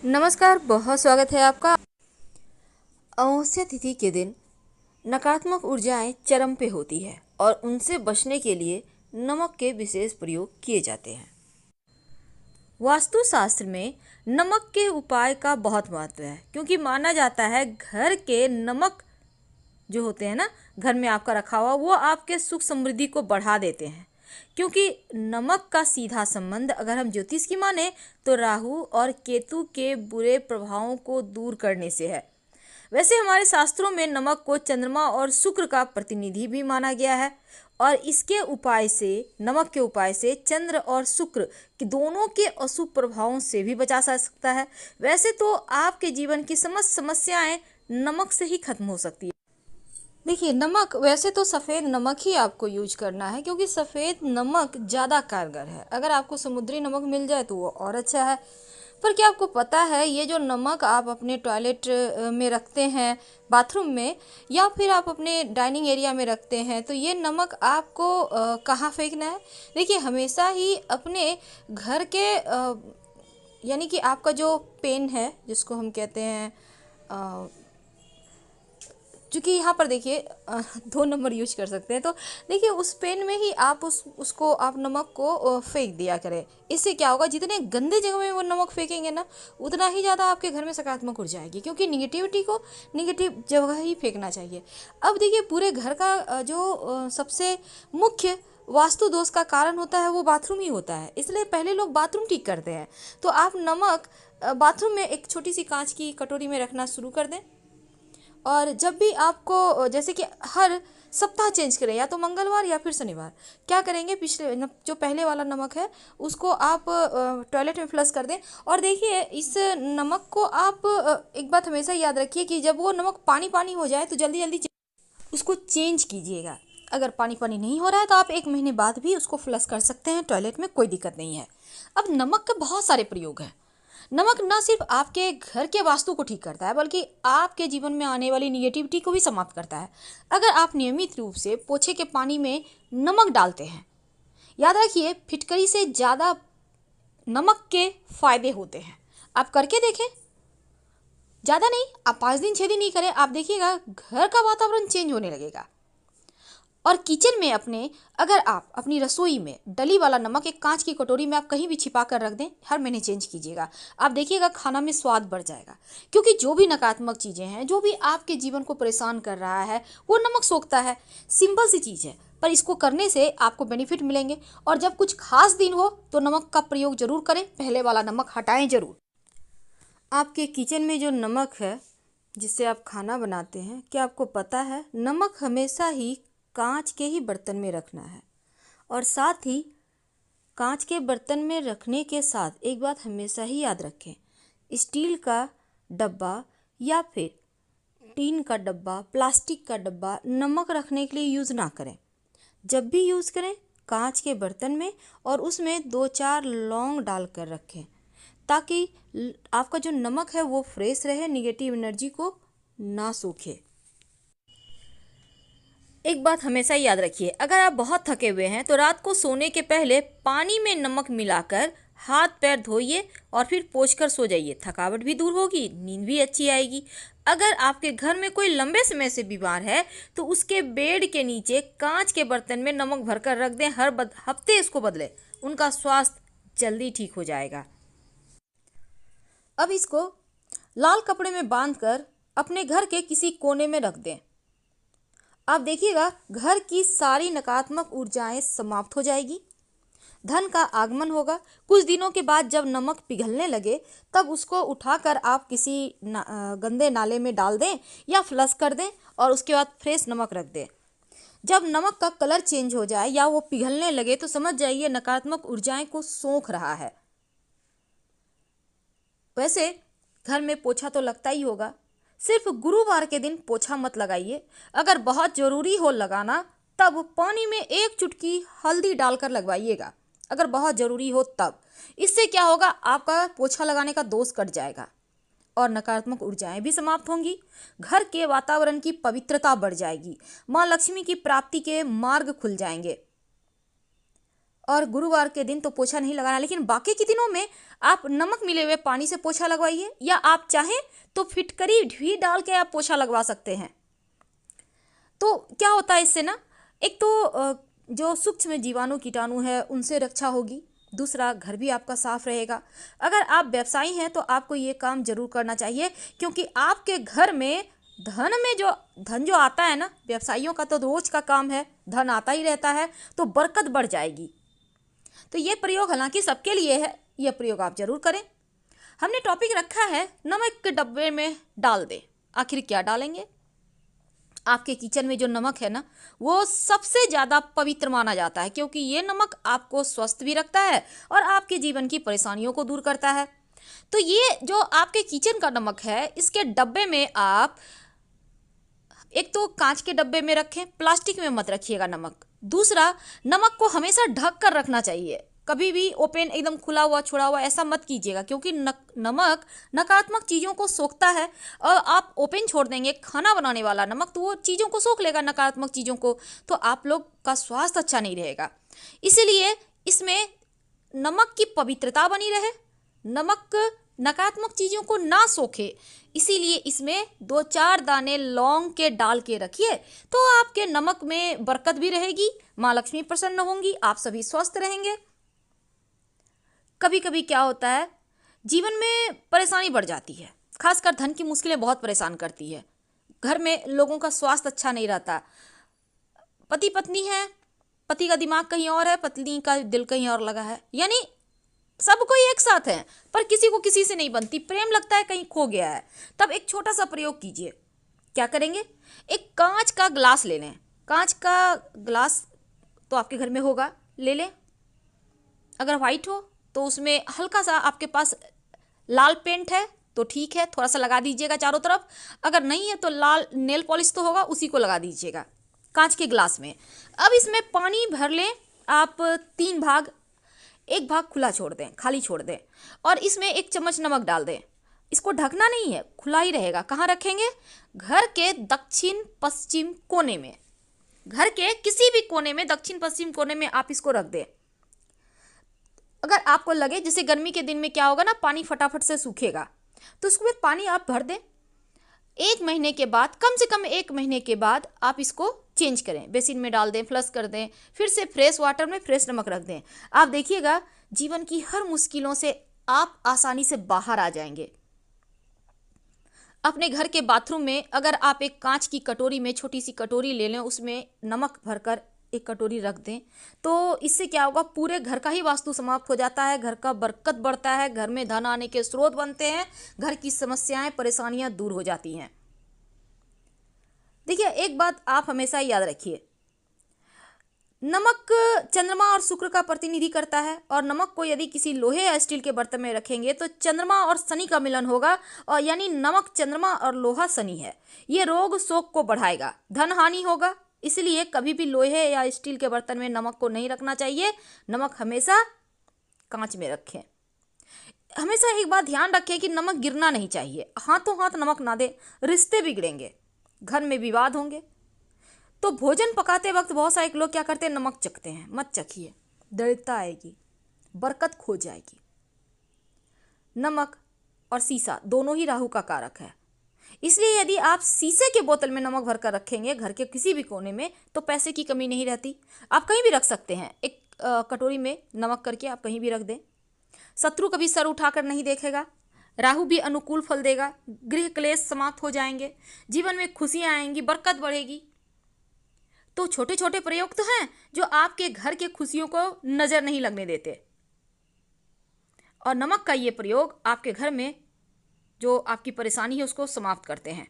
नमस्कार, बहुत स्वागत है आपका। अमावस्या तिथि के दिन नकारात्मक ऊर्जाएं चरम पे होती है और उनसे बचने के लिए नमक के विशेष प्रयोग किए जाते हैं। वास्तुशास्त्र में नमक के उपाय का बहुत महत्व है, क्योंकि माना जाता है घर के नमक जो होते हैं ना, घर में आपका रखा हुआ, वो आपके सुख समृद्धि को बढ़ा देते हैं। क्योंकि नमक का सीधा संबंध अगर हम ज्योतिष की माने तो राहु और केतु के बुरे प्रभावों को दूर करने से है। वैसे हमारे शास्त्रों में नमक को चंद्रमा और शुक्र का प्रतिनिधि भी माना गया है और इसके उपाय से, नमक के उपाय से चंद्र और शुक्र के दोनों के अशुभ प्रभावों से भी बचा जा सकता है। वैसे तो आपके जीवन की समस्त समस्याएं नमक से ही खत्म हो सकती है। देखिए, नमक वैसे तो सफ़ेद नमक ही आपको यूज करना है, क्योंकि सफ़ेद नमक ज़्यादा कारगर है। अगर आपको समुद्री नमक मिल जाए तो वो और अच्छा है। पर क्या आपको पता है, ये जो नमक आप अपने टॉयलेट में रखते हैं, बाथरूम में, या फिर आप अपने डाइनिंग एरिया में रखते हैं, तो ये नमक आपको कहाँ फेंकना है? देखिए, हमेशा ही अपने घर के यानी कि आपका जो पेन है, जिसको हम कहते हैं, क्योंकि यहाँ पर देखिए 2 नंबर यूज कर सकते हैं, तो देखिए उस पेन में ही आप उसको आप नमक को फेंक दिया करें। इससे क्या होगा, जितने गंदे जगह में वो नमक फेंकेंगे ना, उतना ही ज़्यादा आपके घर में सकारात्मक ऊर्जा आएगी, क्योंकि निगेटिविटी को निगेटिव जगह ही फेंकना चाहिए। अब देखिए, पूरे घर का जो सबसे मुख्य वास्तु दोष का कारण होता है वो बाथरूम ही होता है, इसलिए पहले लोग बाथरूम ठीक करते हैं। तो आप नमक बाथरूम में एक छोटी सी कांच की कटोरी में रखना शुरू कर दें, और जब भी आपको, जैसे कि हर सप्ताह चेंज करें, या तो मंगलवार या फिर शनिवार, क्या करेंगे, पिछले जो पहले वाला नमक है उसको आप टॉयलेट में फ्लश कर दें। और देखिए, इस नमक को आप एक बात हमेशा याद रखिए कि जब वो नमक पानी पानी हो जाए तो जल्दी जल्दी उसको चेंज कीजिएगा। अगर पानी पानी नहीं हो रहा है तो आप 1 महीने बाद भी उसको फ्लश कर सकते हैं टॉयलेट में, कोई दिक्कत नहीं है। अब नमक के बहुत सारे प्रयोग हैं। नमक न सिर्फ आपके घर के वास्तु को ठीक करता है, बल्कि आपके जीवन में आने वाली निगेटिविटी को भी समाप्त करता है। अगर आप नियमित रूप से पोछे के पानी में नमक डालते हैं, याद रखिए, फिटकरी से ज़्यादा नमक के फायदे होते हैं। आप करके देखें, ज़्यादा नहीं, आप 5 दिन 6 दिन ही करें, आप देखिएगा घर का वातावरण चेंज होने लगेगा। और किचन में अगर आप अपनी रसोई में डली वाला नमक एक कांच की कटोरी में आप कहीं भी छिपा कर रख दें, हर महीने चेंज कीजिएगा, आप देखिएगा खाना में स्वाद बढ़ जाएगा। क्योंकि जो भी नकारात्मक चीज़ें हैं, जो भी आपके जीवन को परेशान कर रहा है, वो नमक सोखता है। सिंपल सी चीज़ है, पर इसको करने से आपको बेनिफिट मिलेंगे। और जब कुछ खास दिन हो तो नमक का प्रयोग जरूर करें, पहले वाला नमक हटाएं जरूर। आपके किचन में जो नमक है जिससे आप खाना बनाते हैं, क्या आपको पता है, नमक हमेशा ही कांच के ही बर्तन में रखना है। और साथ ही कांच के बर्तन में रखने के साथ एक बात हमेशा ही याद रखें, स्टील का डब्बा या फिर टीन का डब्बा, प्लास्टिक का डब्बा नमक रखने के लिए यूज़ ना करें। जब भी यूज़ करें, कांच के बर्तन में, और उसमें 2-4 लौंग डालकर रखें, ताकि आपका जो नमक है वो फ्रेश रहे, निगेटिव एनर्जी को ना सूखे। एक बात हमेशा याद रखिए, अगर आप बहुत थके हुए हैं तो रात को सोने के पहले पानी में नमक मिलाकर हाथ पैर धोइए और फिर पोंछकर सो जाइए। थकावट भी दूर होगी, नींद भी अच्छी आएगी। अगर आपके घर में कोई लंबे समय से बीमार है तो उसके बेड के नीचे कांच के बर्तन में नमक भरकर रख दें, हर हफ्ते इसको बदलें, उनका स्वास्थ्य जल्दी ठीक हो जाएगा। अब इसको लाल कपड़े में बांधकर अपने घर के किसी कोने में रख दें। आप देखिएगा घर की सारी नकारात्मक ऊर्जाएं समाप्त हो जाएगी, धन का आगमन होगा। कुछ दिनों के बाद जब नमक पिघलने लगे, तब उसको उठाकर आप किसी गंदे नाले में डाल दें या फ्लश कर दें, और उसके बाद फ्रेश नमक रख दें। जब नमक का कलर चेंज हो जाए या वो पिघलने लगे तो समझ जाइए नकारात्मक ऊर्जाएं को सोख रहा है। वैसे घर में पोछा तो लगता ही होगा, सिर्फ गुरुवार के दिन पोछा मत लगाइए। अगर बहुत ज़रूरी हो लगाना, तब पानी में 1 चुटकी हल्दी डालकर लगवाइएगा, अगर बहुत ज़रूरी हो तब। इससे क्या होगा, आपका पोछा लगाने का दोष कट जाएगा और नकारात्मक ऊर्जाएं भी समाप्त होंगी। घर के वातावरण की पवित्रता बढ़ जाएगी, माँ लक्ष्मी की प्राप्ति के मार्ग खुल जाएंगे। और गुरुवार के दिन तो पोछा नहीं लगाना, लेकिन बाकी के दिनों में आप नमक मिले हुए पानी से पोछा लगवाइए, या आप चाहें तो फिटकरी भी डाल के आप पोछा लगवा सकते हैं। तो क्या होता है इससे ना, एक तो जो सूक्ष्म जीवाणु कीटाणु है उनसे रक्षा होगी, दूसरा घर भी आपका साफ रहेगा। अगर आप व्यवसायी हैं तो आपको ये काम जरूर करना चाहिए, क्योंकि आपके घर में धन जो आता है ना, व्यवसायियों का तो रोज का काम है, धन आता ही रहता है, तो बरकत बढ़ जाएगी। तो ये प्रयोग हालांकि सबके लिए है, यह प्रयोग आप जरूर करें। हमने टॉपिक रखा है नमक के डब्बे में डाल दें। आखिर क्या डालेंगे? आपके किचन में जो नमक है ना, वो सबसे ज़्यादा पवित्र माना जाता है, क्योंकि ये नमक आपको स्वस्थ भी रखता है और आपके जीवन की परेशानियों को दूर करता है। तो ये जो आपके किचन का नमक है, इसके डब्बे में आप एक तो कांच के डब्बे में रखें, प्लास्टिक में मत रखिएगा नमक। दूसरा, नमक को हमेशा ढक कर रखना चाहिए, कभी भी ओपन एकदम खुला हुआ छोड़ा हुआ ऐसा मत कीजिएगा, क्योंकि नमक नकारात्मक चीज़ों को सोखता है। और आप ओपन छोड़ देंगे खाना बनाने वाला नमक, तो वो चीज़ों को सोख लेगा, नकारात्मक चीज़ों को, तो आप लोग का स्वास्थ्य अच्छा नहीं रहेगा। इसीलिए इसमें नमक की पवित्रता बनी रहे, नमक नकारात्मक चीज़ों को ना सोखे, इसीलिए इसमें 2-4 दाने लौंग के डाल के रखिए, तो आपके नमक में बरकत भी रहेगी, माँ लक्ष्मी प्रसन्न होंगी, आप सभी स्वस्थ रहेंगे। कभी कभी क्या होता है, जीवन में परेशानी बढ़ जाती है, खासकर धन की मुश्किलें बहुत परेशान करती है, घर में लोगों का स्वास्थ्य अच्छा नहीं रहता, पति पत्नी है, पति का दिमाग कहीं और है, पत्नी का दिल कहीं और लगा है, यानी सब कोई एक साथ है पर किसी को किसी से नहीं बनती, प्रेम लगता है कहीं खो गया है। तब एक छोटा सा प्रयोग कीजिए। क्या करेंगे? एक कांच का ग्लास ले लें, कांच का ग्लास तो आपके घर में होगा, ले लें। अगर वाइट हो तो उसमें हल्का सा आपके पास लाल पेंट है तो ठीक है, थोड़ा सा लगा दीजिएगा चारों तरफ। अगर नहीं है तो लाल नेल पॉलिश तो होगा, उसी को लगा दीजिएगा कांच के ग्लास में। अब इसमें पानी भर लें आप 3 भाग, एक भाग खुला छोड़ दें, खाली छोड़ दें, और इसमें 1 चम्मच नमक डाल दें। इसको ढकना नहीं है, खुला ही रहेगा। कहाँ रखेंगे? घर के दक्षिण पश्चिम कोने में, घर के किसी भी कोने में, दक्षिण पश्चिम कोने में आप इसको रख दें। अगर आपको लगे जैसे गर्मी के दिन में क्या होगा ना, पानी फटाफट से सूखेगा, तो उसमें पानी आप भर दें। 1 महीने के बाद, कम से कम 1 महीने के बाद आप इसको चेंज करें, बेसिन में डाल दें, फ्लश कर दें, फिर से फ्रेश वाटर में फ्रेश नमक रख दें। आप देखिएगा जीवन की हर मुश्किलों से आप आसानी से बाहर आ जाएंगे। अपने घर के बाथरूम में अगर आप एक कांच की कटोरी में, छोटी सी कटोरी ले लें, उसमें नमक भरकर 1 कटोरी रख दें, तो इससे क्या होगा, पूरे घर का ही वास्तु समाप्त हो जाता है, घर का बरकत बढ़ता है, घर में धन आने के स्रोत बनते हैं, घर की समस्याएं परेशानियां दूर हो जाती हैं। देखिए एक बात आप हमेशा याद रखिए, नमक चंद्रमा और शुक्र का प्रतिनिधि करता है, और नमक को यदि किसी लोहे या स्टील के बर्तन में रखेंगे तो चंद्रमा और शनि का मिलन होगा, और यानी नमक चंद्रमा और लोहा शनि है, ये रोग शोक को बढ़ाएगा, धन हानि होगा। इसलिए कभी भी लोहे या स्टील के बर्तन में नमक को नहीं रखना चाहिए, नमक हमेशा कांच में रखें। हमेशा एक बात ध्यान रखें कि नमक गिरना नहीं चाहिए, हाथों हाथ नमक ना दे, रिश्ते बिगड़ेंगे, घर में विवाद होंगे। तो भोजन पकाते वक्त बहुत सारे लोग क्या करते हैं, नमक चखते हैं, मत चखिए, दरिद्रता आएगी, बरकत खो जाएगी। नमक और शीशा दोनों ही राहु का कारक है, इसलिए यदि आप शीशे के बोतल में नमक भरकर रखेंगे घर के किसी भी कोने में, तो पैसे की कमी नहीं रहती। आप कहीं भी रख सकते हैं, एक कटोरी में नमक करके आप कहीं भी रख दें, शत्रु कभी सर उठाकर नहीं देखेगा, राहु भी अनुकूल फल देगा, गृह क्लेश समाप्त हो जाएंगे, जीवन में खुशियां आएंगी, बरकत बढ़ेगी। तो छोटे छोटे प्रयोग तो हैं जो आपके घर के खुशियों को नजर नहीं लगने देते, और नमक का ये प्रयोग आपके घर में जो आपकी परेशानी है उसको समाप्त करते हैं।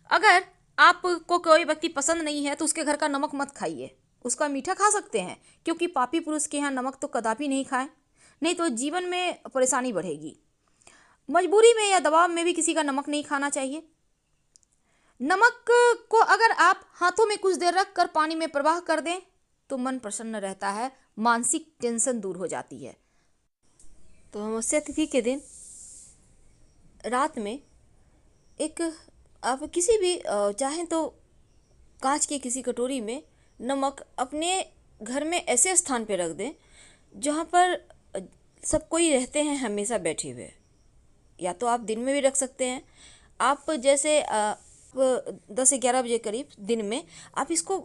अगर आपको कोई व्यक्ति पसंद नहीं है तो उसके घर का नमक मत खाइए, उसका मीठा खा सकते हैं, क्योंकि पापी पुरुष के यहाँ नमक तो कदापि नहीं खाएं, नहीं तो जीवन में परेशानी बढ़ेगी। मजबूरी में या दबाव में भी किसी का नमक नहीं खाना चाहिए। नमक को अगर आप हाथों में कुछ देर रख कर पानी में प्रवाह कर दें तो मन प्रसन्न रहता है, मानसिक टेंशन दूर हो जाती है। तो अमावस्या तिथि के दिन रात में एक आप किसी भी चाहें तो कांच की किसी कटोरी में नमक अपने घर में ऐसे स्थान पे रख दें जहाँ पर सब कोई रहते हैं हमेशा बैठे हुए। या तो आप दिन में भी रख सकते हैं। आप जैसे 10 से 11 बजे करीब दिन में आप इसको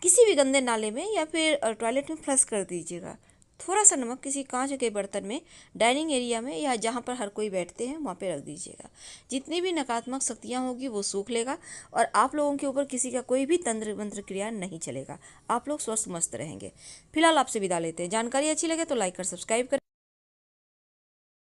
किसी भी गंदे नाले में या फिर टॉयलेट में फ्लश कर दीजिएगा। थोड़ा सा नमक किसी कांच के बर्तन में डाइनिंग एरिया में या जहाँ पर हर कोई बैठते हैं वहाँ पे रख दीजिएगा। जितनी भी नकारात्मक शक्तियाँ होगी वो सूख लेगा और आप लोगों के ऊपर किसी का कोई भी तंत्र मंत्र क्रिया नहीं चलेगा। आप लोग स्वस्थ मस्त रहेंगे। फिलहाल आपसे विदा लेते हैं। जानकारी अच्छी लगे तो लाइक कर सब्सक्राइब करें।